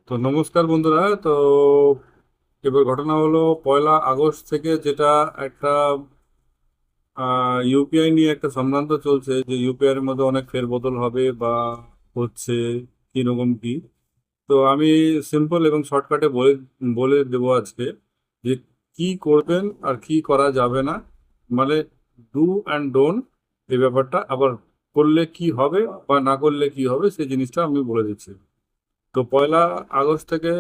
তো নমস্কার বন্ধুরা। তো এবার ঘটনা হলো 1লা আগস্ট থেকে যেটা একটা ইউপিআই নিয়ে একটা সম্ভ্রান্ত চলছে যে ইউপিআই এর মধ্যে অনেক ফেরবদল হবে বা হচ্ছে কিরকম কি। তো আমি সিম্পল এবং শর্টকাটে বলে বলে দেবো আজকে যে কি করবেন আর কি করা যাবে না, মানে ডু অ্যান্ড ডোন্ট, এই ব্যাপারটা আবার করলে কি হবে বা না করলে কি হবে সেই জিনিসটা আমি বলে দিচ্ছি। তো 1লা আগস্ট থেকে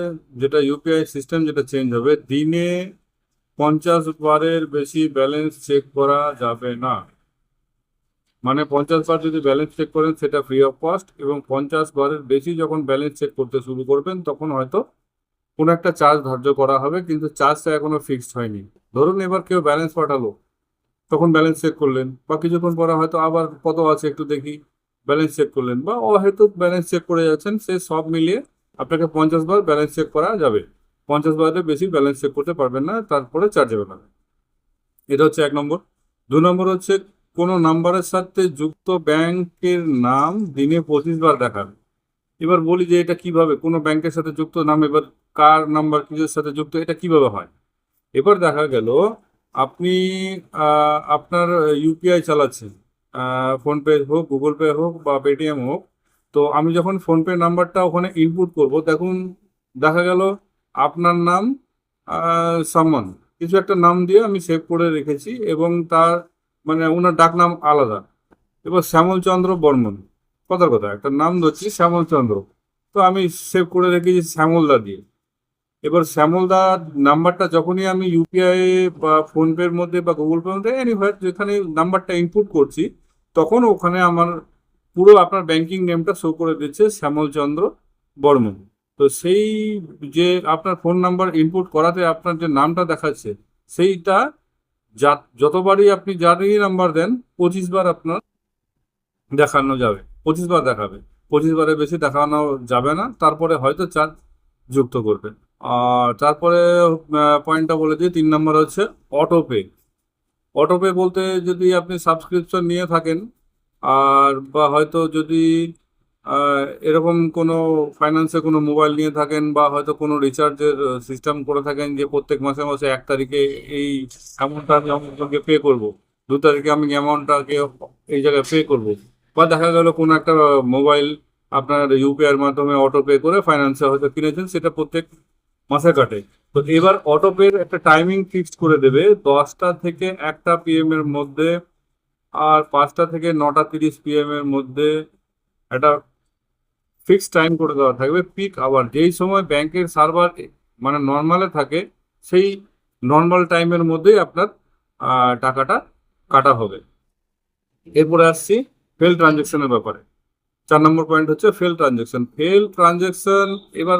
যেটা ইউপিআই সিস্টেম যেটা চেঞ্জ হবে, দিনে 50 বারের বেশি ব্যালেন্স চেক করা যাবে না। মানে 50 বার যদি ব্যালেন্স চেক করেন সেটা ফ্রি অফ কস্ট, এবং 50 বারের বেশি যখন ব্যালেন্স চেক করতে শুরু করবেন তখন হয়তো কোনো একটা চার্জ ধার্য করা হবে, কিন্তু চার্জটা এখনো ফিক্সড হয়নি। ধরুন এবার কেউ ব্যালেন্স পাঠালো, তখন ব্যালেন্স চেক করলেন, বা কিছুক্ষণ পরে হয়তো আবার কত আছে একটু দেখি, ব্যালেন্স চেক করলেন, বা অহেতুক ব্যালেন্স চেক করে যাচ্ছেন, সে সব মিলিয়ে আপনাকে 50 বার ব্যালেন্স চেক করা যাবে। 50 বারের বেশি ব্যালেন্স চেক করতে পারবেন না, তারপরে চার্জেবল হবে। এটা হচ্ছে 1 নম্বর। 2 নম্বর হচ্ছে কোনো নাম্বারের সাথে যুক্ত ব্যাংকের নাম দিনে 25 বার দেখাবে। এবার বলি যে এটা কিভাবে কোনো ব্যাংকের সাথে যুক্ত নাম, এবার কার নাম্বার কিসের সাথে যুক্ত, এটা কিভাবে হয়। এবার দেখা গেল আপনি আপনার ইউপিআই চালাচ্ছেন, ফোনপে হোক, গুগল পে হোক বা পেটিএম হোক। তো আমি যখন ফোনপে নাম্বারটা ওখানে ইনপুট করব, দেখুন দেখা গেল আপনার নাম সামন, কিছু একটা নাম দিয়ে আমি সেভ করে রেখেছি, এবং তার মানে ওনার ডাক নাম আলাদা। এবার শ্যামল চন্দ্র বর্মন, কথার কথা একটা নাম ধরছি শ্যামল চন্দ্র, তো আমি সেভ করে রেখেছি শ্যামলদা দিয়ে। এবার শ্যামলদা নাম্বারটা যখনই আমি ইউপিআই বা ফোনপের মধ্যে বা গুগল পের মধ্যে এনিওয়ার যেখানে নাম্বারটা ইনপুট করছি, তখন ওখানে আমার পুরো আপনার ব্যাংকিং নেমটা শো করে দিচ্ছে শ্যামল চন্দ্র বর্মন। তো সেই যে আপনার ফোন নাম্বার ইনপুট করাতে আপনার যে নামটা দেখাচ্ছে, সেইটা যতবারই আপনি যারই নাম্বার দেন 25 বার আপনার দেখানো যাবে, 25 বার দেখাবে। 25 বারের বেশি দেখানো যাবে না, তারপরে হয়তো চার্জ যুক্ত করবে। আর তারপরে পয়েন্টটা বলে দিই, 3 নম্বর হচ্ছে অটোপে। অটোপে বলতে যদি আপনি সাবস্ক্রিপশন নিয়ে থাকেন, আর বা হয়তো যদি এরকম কোনো ফাইন্যান্সে কোনো মোবাইল নিয়ে থাকেন, বা হয়তো কোনো রিচার্জের সিস্টেম করে থাকেন যে প্রত্যেক মাসে মাসে 1 তারিখে এই অ্যামাউন্টটা আমি অমুকজনকে পে করব, 2 তারিখে আমি অ্যামাউন্টটাকে এই জায়গায় পে করব, বা দেখা গেল কোনো একটা মোবাইল আপনার ইউপিআই এর মাধ্যমে অটো পে করে ফাইন্যান্সে হয়তো কিনেছেন, সেটা প্রত্যেক মাসে কাটে। তো এবার অটোপের একটা টাইমিং ফিক্সড করে দেবে, 10টা থেকে 1টা PM এর মধ্যে, আর 5টা থেকে 9টা 30 PM এর মধ্যে একটা ফিক্সড টাইম করে দেওয়া থাকবে, পিক আওয়ার, যেই সময় ব্যাংকের সার্ভার মানে নর্মালে থাকে, সেই নর্মাল টাইমের মধ্যেই আপনার টাকাটা কাটা হবে। এরপরে আসছি ফেল ট্রানজেকশনের ব্যাপারে। 4 নম্বর পয়েন্ট হচ্ছে ফেল ট্রানজেকশন। ফেল ট্রানজেকশন এবার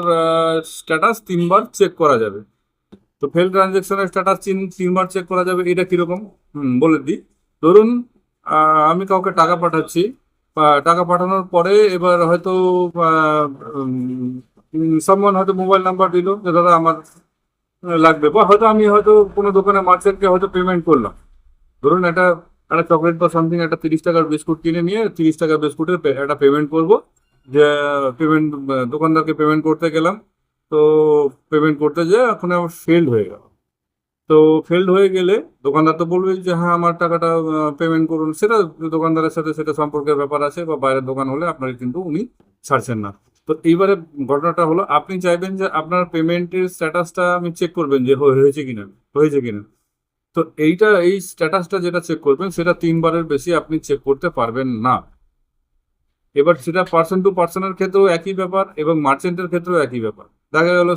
স্ট্যাটাস 3 বার চেক করা যাবে। তো ফেল ট্রানজেকশনের স্ট্যাটাস 3বার চেক করা যাবে, এটা কিরকম বলে দিই। ধরুন আমি কাউকে টাকা পাঠাচ্ছি, টাকা পাঠানোর পরে এবার হয়তো সামওয়ান হয়তো মোবাইল নাম্বার দিল যে দাদা আমার লাগবে, বা হয়তো আমি হয়তো কোনো দোকানে মার্চেন্টকে হয়তো পেমেন্ট করলাম। ধরুন একটা একটা চকলেট বা সামথিং একটা 30 টাকার বিস্কুট কিনে নিয়ে 30 টাকার বিস্কুটের একটা পেমেন্ট করব, যে পেমেন্ট দোকানদারকে পেমেন্ট করতে গেলাম। তো পেমেন্ট করতে যেয়ে এখন আমার ফেল্ড হয়ে গেল। তো ফেল্ড হয়ে গেলে দোকানদার তো বলবে যে হ্যাঁ আমার টাকাটা পেমেন্ট করুন, সেটা দোকানদারের সাথে সেটা সম্পর্কের ব্যাপার আছে, বা বাইরের দোকান হলে আপনার কিন্তু উনি ছাড়ছেন না। তো এইবারে ঘটনাটা হলো আপনি চাইবেন যে আপনার পেমেন্টের স্ট্যাটাসটা আমি চেক করবেন যে হয়েছে কিনা, হয়েছে কিনা। তো এই স্ট্যাটাসটা যেটা চেক করবেন সেটা 3 বারের বেশি আপনি চেক করতে পারবেন না। এবার সেটা পার্সন টু পার্সনের ক্ষেত্রেও একই ব্যাপার, এবং মার্চেন্টের ক্ষেত্রেও একই ব্যাপার। দেখা গেল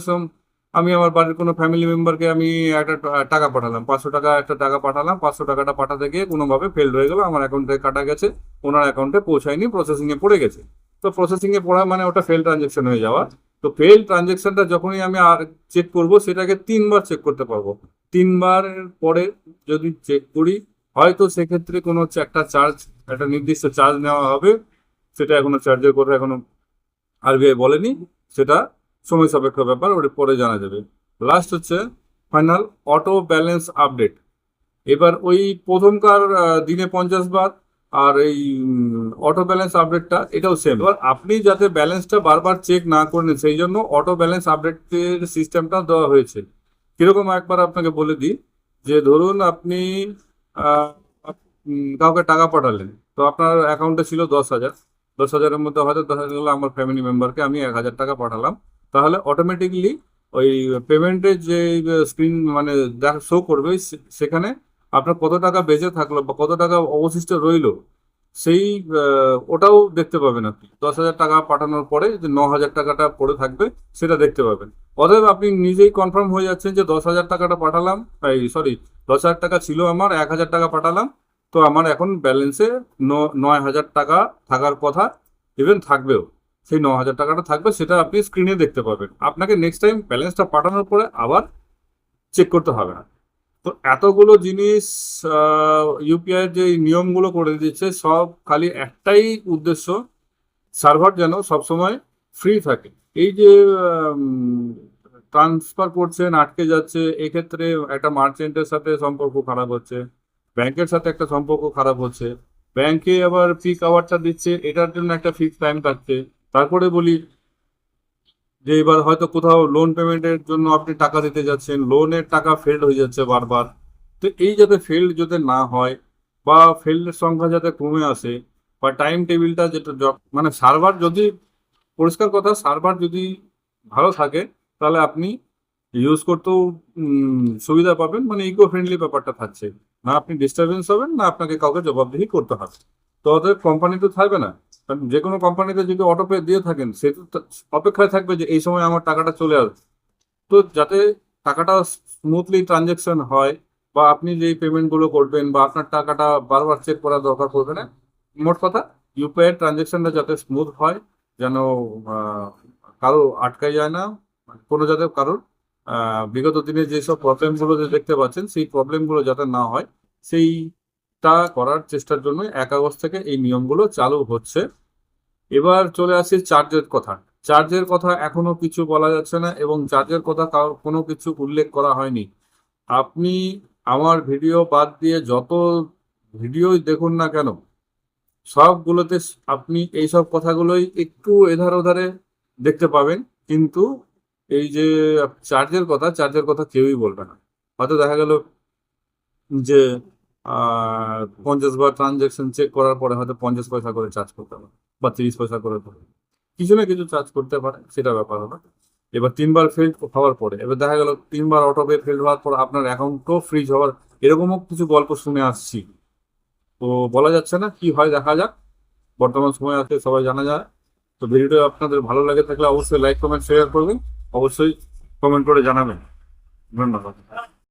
আমি আমার বাড়ির কোনো ফ্যামিলি মেম্বারকে আমি একটা টাকা পাঠালাম, 500 টাকা একটা টাকা পাঠালাম, 500 টাকাটা পাঠাতে গিয়ে কোনোভাবে ফেল্ড হয়ে গেল, আমার অ্যাকাউন্ট থেকে কাটা গেছে, ওনার অ্যাকাউন্টে পৌঁছায়নি, প্রসেসিং এ পড়ে গেছে। তো প্রসেসিং এ পড়া মানে ওটা ফেল ট্রানজেকশন হয়ে যাওয়া। তো ফেল ট্রানজেকশনটা যখনই আমি আর চেক করব, সেটাকে 3 বার চেক করতে পারবো। 3 বারের পরে যদি চেক করি, হয়তো সেক্ষেত্রে কোনো হচ্ছে একটা চার্জ, একটা নির্দিষ্ট চার্জ নেওয়া হবে। সেটা এখনো চার্জের কথা এখনো আরবিআই বলেনি, সেটা সময় সাপেক্ষ ব্যাপার, ওটা পরে জানা যাবে। লাস্ট হচ্ছে ফাইনাল অটো ব্যালেন্স আপডেট। এবার ওই প্রথমকার দিনে 50 বার, আর এই অটো ব্যালেন্স আপডেটটা এটাও সেম। এবার আপনি যাতে ব্যালেন্সটা বারবার চেক না করেন সেই জন্য অটো ব্যালেন্স আপডেটের সিস্টেমটা দেওয়া হয়েছে। কিরকম একবার আপনাকে বলে দিই, যে ধরুন আপনি আহ, কাউকে টাকা পাঠালেন, তো আপনার অ্যাকাউন্টে ছিল 10,000, 10,000-এর মধ্যে হয়তো দেখা গেলো আমার ফ্যামিলি মেম্বারকে আমি 1,000 টাকা পাঠালাম, তাহলে অটোমেটিকলি ওই পেমেন্টের যে স্ক্রিন মানে দেখা শো করবে সেখানে আপনার কত টাকা বেঁচে থাকলো বা কত টাকা অবশিষ্ট রইলো সেই ওটাও দেখতে পাবেন। আপনি 10,000 টাকা পাঠানোর পরে যে 9,000 টাকাটা পড়ে থাকবে সেটা দেখতে পাবেন। অতএব আপনি নিজেই কনফার্ম হয়ে যাচ্ছেন যে 10,000 টাকাটা পাঠালাম, এই সরি, 10,000 টাকা ছিল আমার, 1,000 টাকা পাঠালাম, তো আমার এখন ব্যালেন্সে 9,000 টাকা থাকার কথা, ইভেন থাকবেও, সেই 9,000 টাকাটা থাকবে, সেটা আপনি স্ক্রিনে দেখতে পাবেন। আপনাকে নেক্সট টাইম ব্যালেন্সটা পাঠানোর পরে আবার চেক করতে হবে না। তো এতগুলো জিনিস ইউপিআই যে এই নিয়মগুলো করে দিচ্ছে, সব খালি একটাই উদ্দেশ্য, সার্ভার যেন সবসময় ফ্রি থাকে। এই যে ট্রান্সফার করছেন আটকে যাচ্ছে, এক্ষেত্রে একটা মার্চেন্টের সাথে সম্পর্ক খারাপ হচ্ছে, ব্যাংকের সাথে একটা সম্পর্ক খারাপ হচ্ছে, ব্যাংকে আবার পিক আওয়ারটা দিচ্ছে, এটার জন্য একটা ফিক্স টাইম থাকছে। তারপরে বলি যে এবার হয়তো কোথাও লোন পেমেন্টের জন্য আপনি টাকা দিতে যাচ্ছেন, লোনের টাকা ফেল্ড হয়ে যাচ্ছে বারবার। তো এই যাতে ফেল্ড যাতে না হয় বা ফেল্ডের সংখ্যা যাতে কমে আসে, বা টাইম টেবিলটা যেটা মানে সার্ভার যদি, পরিষ্কার কথা, সার্ভার যদি ভালো থাকে তাহলে আপনি ইউজ করতেও সুবিধা পাবেন, মানে ইকো ফ্রেন্ডলি ব্যাপারটা থাকছে না, আপনি ডিস্টারবেন্স হবেন না, আপনাকে কাউকে জবাবদিহি করতে হবে। তো অতএব কোম্পানি তো থাকবে না, কারণ যে কোনো কোম্পানিতে যদি অটো পে দিয়ে থাকেন সে তো অপেক্ষায় থাকবে যে এই সময় আমার টাকাটা চলে আসবে। তো যাতে টাকাটা স্মুথলি ট্রানজেকশন হয়, বা আপনি যেই পেমেন্টগুলো করবেন বা আপনার টাকাটা বারবার চেক করার দরকার পড়বে না, মোট কথা ইউপিআই ট্রানজেকশনটা যাতে স্মুথ হয়, যেন আহ, কারো আটকায় যায় না, কোনো যাতে কারোর বিগত দিনে যেসব প্রবলেমগুলো যে দেখতে পাচ্ছেন সেই প্রবলেমগুলো যাতে না হয়, সেইটা করার চেষ্টার জন্য 1 আগস্ট থেকে এই নিয়মগুলো চালু হচ্ছে। এবার চলে আসি চার্জের কথা। চার্জের কথা এখনো কিছু বলা যাচ্ছে না, এবং চার্জের কথা কোনো কিছু উল্লেখ করা হয়নি। আপনি আমার ভিডিও বাদ দিয়ে যত ভিডিওই দেখুন না কেন, সবগুলোতে আপনি এইসব কথাগুলোই একটু এধার ওধারে দেখতে পাবেন, কিন্তু এই যে চার্জের কথা কেউই বলবে না। হয়তো দেখা গেল যে 50 বার ট্রানজেকশন চেক করার পরে হয়তো 50 পয়সা করে চার্জ করতে পারে, বা 30 পয়সা করে কিছু না কিছু চার্জ করতে পারে, সেটা ব্যাপার হলো। এবার 3 বার ফেল হওয়ার পরে, এবার দেখা গেল 3 বার অটো পে ফেল হওয়ার পর আপনার অ্যাকাউন্টও ফ্রিজ হওয়ার, এরকমও কিছু গল্প শুনে আসছি। তো বলা যাচ্ছে না, কি হয় দেখা যাক, বর্তমান সময় আছে সবাই জানা যায়। তো ভিডিওটা আপনাদের ভালো লাগে থাকলে অবশ্যই লাইক কমেন্ট শেয়ার করবেন, অবশ্যই কমেন্ট করে জানাবেন। ধন্যবাদ।